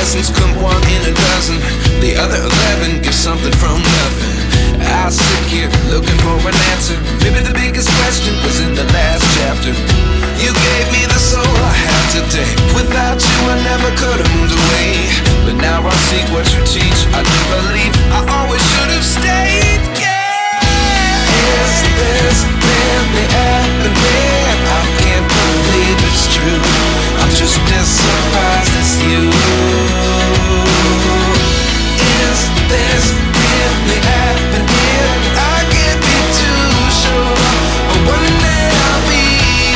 lessons come one in a dozen. The other 11 get something from nothing. I sit here looking for an answer. Maybe the biggest question was in the last chapter. You gave me the soul I have today. Without you I never could have moved away. But now I see what you teach. I do believe I always should have stayed. Is this really happening? I can't believe it's true. I'm just as surprised as you. Is this really happening? I can't be too sure, but one day I'll be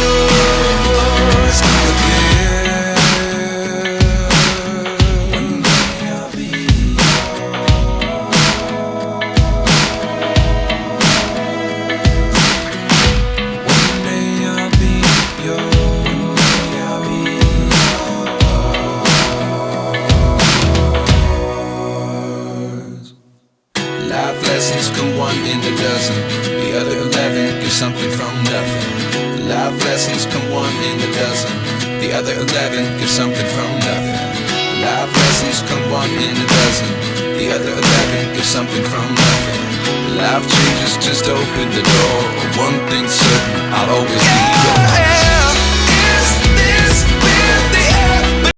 yours again. One day I'll be Life lessons come one in a dozen. The other 11 get something from nothing. Life lessons come one in a dozen. The other 11 get something from nothing. Life lessons come one in a dozen. The other 11 get something from nothing. Life changes just open the door. One thing's certain, I'll always be yours.